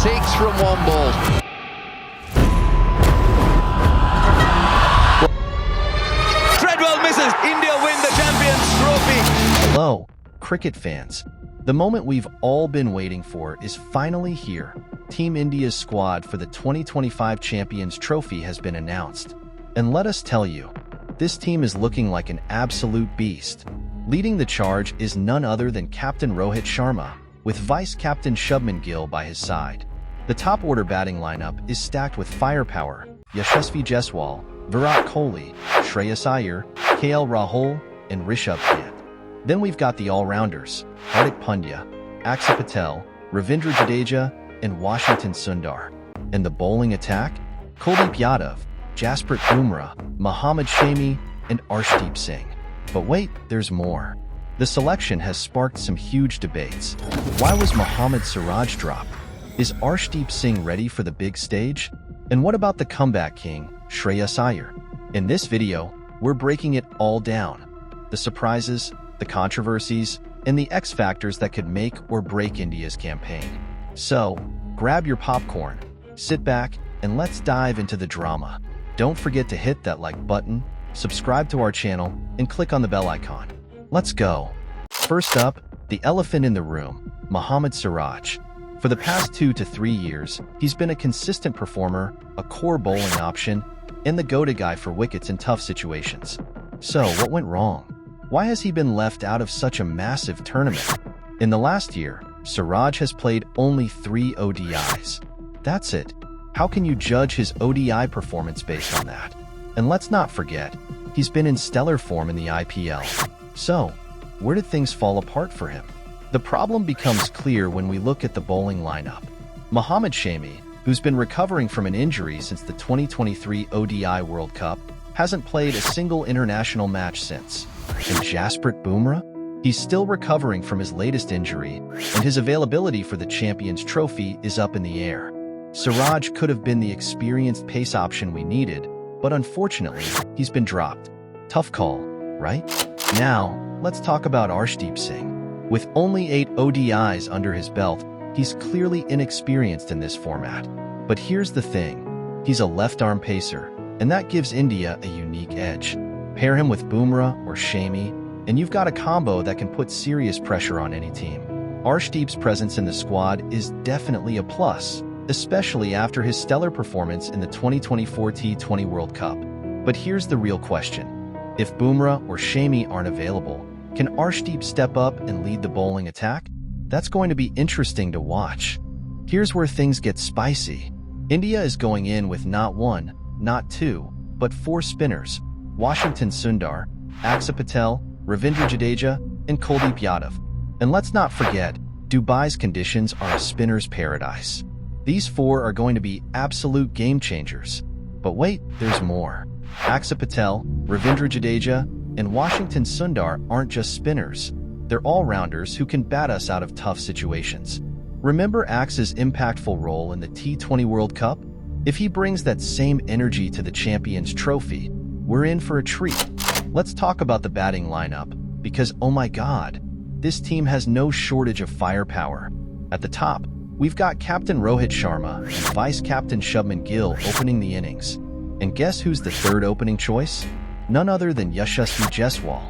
6 from one ball. Treadwell misses. India win the Champions Trophy. Hello, cricket fans. The moment we've all been waiting for is finally here. Team India's squad for the 2025 Champions Trophy has been announced. And let us tell you, this team is looking like an absolute beast. Leading the charge is none other than Captain Rohit Sharma, with Vice-Captain Shubman Gill by his side. The top-order batting lineup is stacked with firepower: Yashasvi Jaiswal, Virat Kohli, Shreyas Iyer, Rahul, and Rishabh Pant. Then we've got the all-rounders: Hardik Pandya, Akshar Patel, Ravindra Jadeja, and Washington Sundar. And the bowling attack? Kuldeep Yadav, Jasprit Bumrah, Mohammed Siraj, and Arshdeep Singh. But wait, there's more. The selection has sparked some huge debates. Why was Mohammed Siraj dropped? Is Arshdeep Singh ready for the big stage? And what about the comeback king, Shreyas Iyer? In this video, we're breaking it all down. The surprises, the controversies, and the X factors that could make or break India's campaign. So, grab your popcorn, sit back, and let's dive into the drama. Don't forget to hit that like button, subscribe to our channel, and click on the bell icon. Let's go. First up, the elephant in the room, Mohammed Siraj. For the past 2 to 3 years, he's been a consistent performer, a core bowling option, and the go-to guy for wickets in tough situations. So, what went wrong? Why has he been left out of such a massive tournament? In the last year, Siraj has played only 3 ODIs. That's it. How can you judge his ODI performance based on that? And let's not forget, he's been in stellar form in the IPL. So, where did things fall apart for him? The problem becomes clear when we look at the bowling lineup. Mohammed Siraj, who's been recovering from an injury since the 2023 ODI World Cup, hasn't played a single international match since. And Jasprit Bumrah? He's still recovering from his latest injury, and his availability for the Champions Trophy is up in the air. Siraj could have been the experienced pace option we needed, but unfortunately, he's been dropped. Tough call, right? Now, let's talk about Arshdeep Singh. With only 8 ODIs under his belt, he's clearly inexperienced in this format. But here's the thing, he's a left-arm pacer, and that gives India a unique edge. Pair him with Bumrah or Shammy, and you've got a combo that can put serious pressure on any team. Arshdeep's presence in the squad is definitely a plus, especially after his stellar performance in the 2024 T20 World Cup. But here's the real question. If Bumrah or Shammy aren't available, can Arshdeep step up and lead the bowling attack? That's going to be interesting to watch. Here's where things get spicy. India is going in with not 1, not 2, but 4 spinners: Washington Sundar, Akshar Patel, Ravindra Jadeja, and Kuldeep Yadav. And let's not forget, Dubai's conditions are a spinner's paradise. These 4 are going to be absolute game changers. But wait, there's more. Akshar Patel, Ravindra Jadeja, and Washington Sundar aren't just spinners. They're all-rounders who can bat us out of tough situations. Remember Akshar's impactful role in the T20 World Cup? If he brings that same energy to the Champions Trophy, we're in for a treat. Let's talk about the batting lineup, because oh my god, this team has no shortage of firepower. At the top, we've got Captain Rohit Sharma and Vice-Captain Shubman Gill opening the innings. And guess who's the third opening choice? None other than Yashasvi Jaiswal.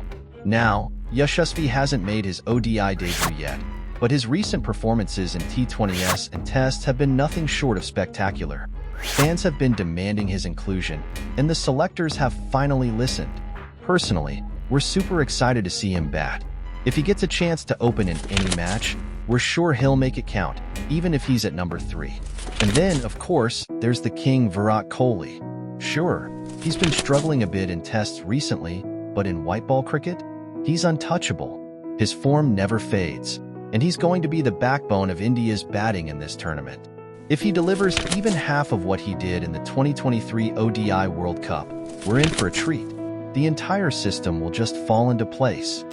Now, Yashasvi hasn't made his ODI debut yet, but his recent performances in T20s and Tests have been nothing short of spectacular. Fans have been demanding his inclusion, and the selectors have finally listened. Personally, we're super excited to see him bat. If he gets a chance to open in any match, we're sure he'll make it count, even if he's at number 3. And then, of course, there's the king Virat Kohli. Sure, he's been struggling a bit in Tests recently, but in white ball cricket, he's untouchable. His form never fades, and he's going to be the backbone of India's batting in this tournament. If he delivers even half of what he did in the 2023 ODI World Cup, we're in for a treat. The entire system will just fall into place.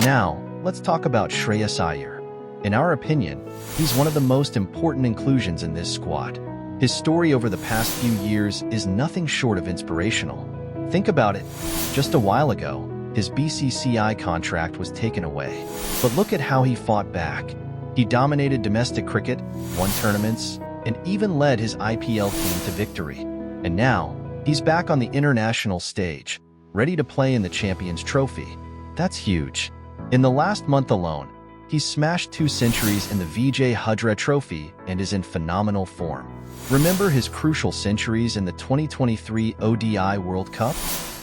Now, let's talk about Shreyas Iyer. In our opinion, he's one of the most important inclusions in this squad. His story over the past few years is nothing short of inspirational. Think about it. Just a while ago, his BCCI contract was taken away. But look at how he fought back. He dominated domestic cricket, won tournaments, and even led his IPL team to victory. And now, he's back on the international stage, ready to play in the Champions Trophy. That's huge. In the last month alone, he's smashed 2 centuries in the Vijay Hudra Trophy and is in phenomenal form. Remember his crucial centuries in the 2023 ODI World Cup?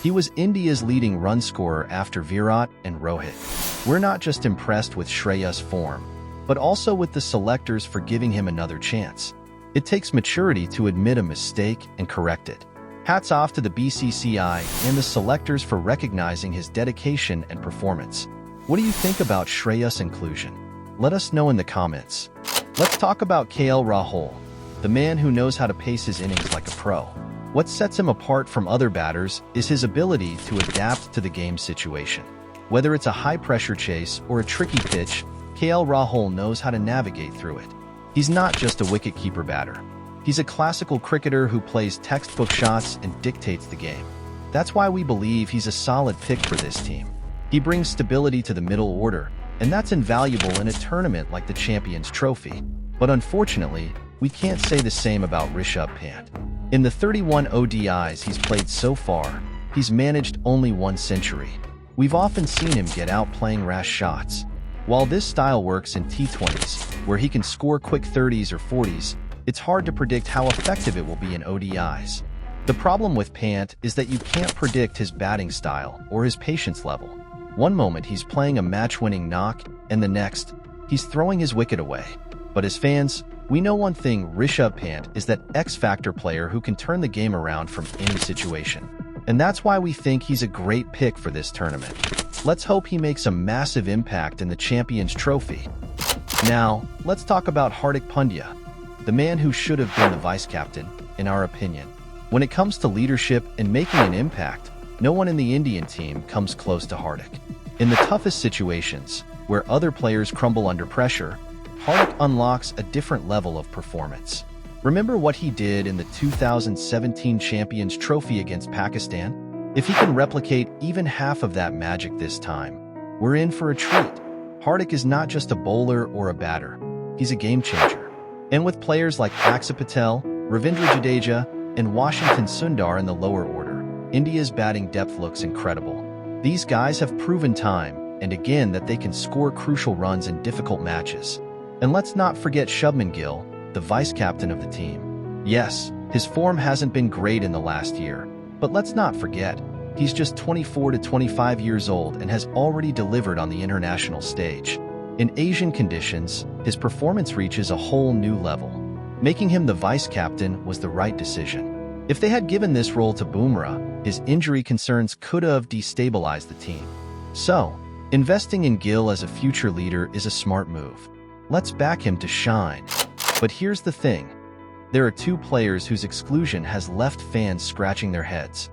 He was India's leading run scorer after Virat and Rohit. We're not just impressed with Shreya's form, but also with the selectors for giving him another chance. It takes maturity to admit a mistake and correct it. Hats off to the BCCI and the selectors for recognizing his dedication and performance. What do you think about Shreya's inclusion? Let us know in the comments. Let's talk about Rahul, the man who knows how to pace his innings like a pro. What sets him apart from other batters is his ability to adapt to the game situation. Whether it's a high-pressure chase or a tricky pitch, Rahul knows how to navigate through it. He's not just a wicket-keeper batter. He's a classical cricketer who plays textbook shots and dictates the game. That's why we believe he's a solid pick for this team. He brings stability to the middle order, and that's invaluable in a tournament like the Champions Trophy. But unfortunately, we can't say the same about Rishabh Pant. In the 31 ODIs he's played so far, he's managed only 1 century. We've often seen him get out playing rash shots. While this style works in T20s, where he can score quick 30s or 40s, it's hard to predict how effective it will be in ODIs. The problem with Pant is that you can't predict his batting style or his patience level. One moment he's playing a match-winning knock, and the next, he's throwing his wicket away. But as fans, we know one thing: Rishabh Pant is that X-factor player who can turn the game around from any situation. And that's why we think he's a great pick for this tournament. Let's hope he makes a massive impact in the Champions Trophy. Now, let's talk about Hardik Pandya, the man who should have been the vice-captain, in our opinion. When it comes to leadership and making an impact, no one in the Indian team comes close to Hardik. In the toughest situations, where other players crumble under pressure, Hardik unlocks a different level of performance. Remember what he did in the 2017 Champions Trophy against Pakistan? If he can replicate even half of that magic this time, we're in for a treat. Hardik is not just a bowler or a batter, he's a game changer. And with players like Aksa Patel, Ravindra Jadeja, and Washington Sundar in the lower order, India's batting depth looks incredible. These guys have proven time and again that they can score crucial runs in difficult matches. And let's not forget Shubman Gill, the vice-captain of the team. Yes, his form hasn't been great in the last year, but let's not forget, he's just 24 to 25 years old and has already delivered on the international stage. In Asian conditions, his performance reaches a whole new level. Making him the vice-captain was the right decision. If they had given this role to Bumrah, his injury concerns could have destabilized the team. So, investing in Gill as a future leader is a smart move. Let's back him to shine. But here's the thing. There are 2 players whose exclusion has left fans scratching their heads.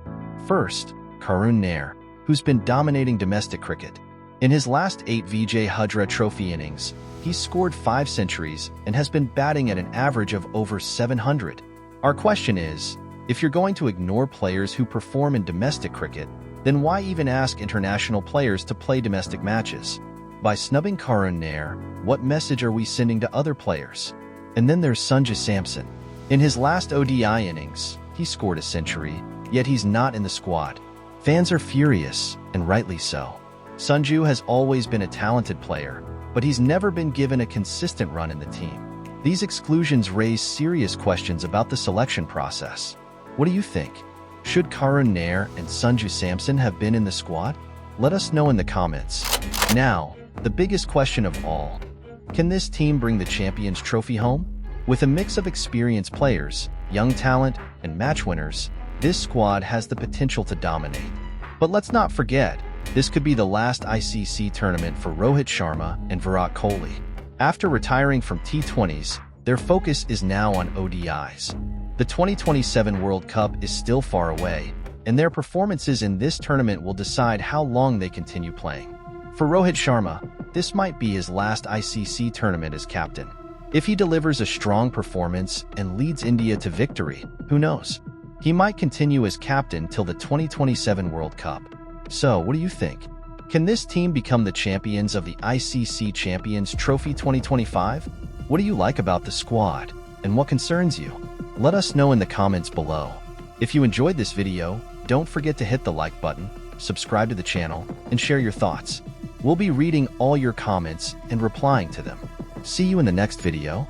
First, Karun Nair, who's been dominating domestic cricket. In his last 8 Vijay Hudra Trophy innings, he's scored 5 centuries and has been batting at an average of over 700. Our question is, if you're going to ignore players who perform in domestic cricket, then why even ask international players to play domestic matches? By snubbing Karun Nair, what message are we sending to other players? And then there's Samson. In his last ODI innings, he scored a century, yet he's not in the squad. Fans are furious, and rightly so. Sanju has always been a talented player, but he's never been given a consistent run in the team. These exclusions raise serious questions about the selection process. What do you think? Should Karun Nair and Samson have been in the squad? Let us know in the comments. Now, the biggest question of all. Can this team bring the Champions Trophy home? With a mix of experienced players, young talent, and match winners, this squad has the potential to dominate. But let's not forget, this could be the last ICC tournament for Rohit Sharma and Virat Kohli. After retiring from T20s, their focus is now on ODIs. The 2027 World Cup is still far away, and their performances in this tournament will decide how long they continue playing. For Rohit Sharma, this might be his last ICC tournament as captain. If he delivers a strong performance and leads India to victory, who knows? He might continue as captain till the 2027 World Cup. So, what do you think? Can this team become the champions of the ICC Champions Trophy 2025? What do you like about the squad? and what concerns you? Let us know in the comments below. If you enjoyed this video, don't forget to hit the like button, subscribe to the channel, and share your thoughts. We'll be reading all your comments and replying to them. See you in the next video.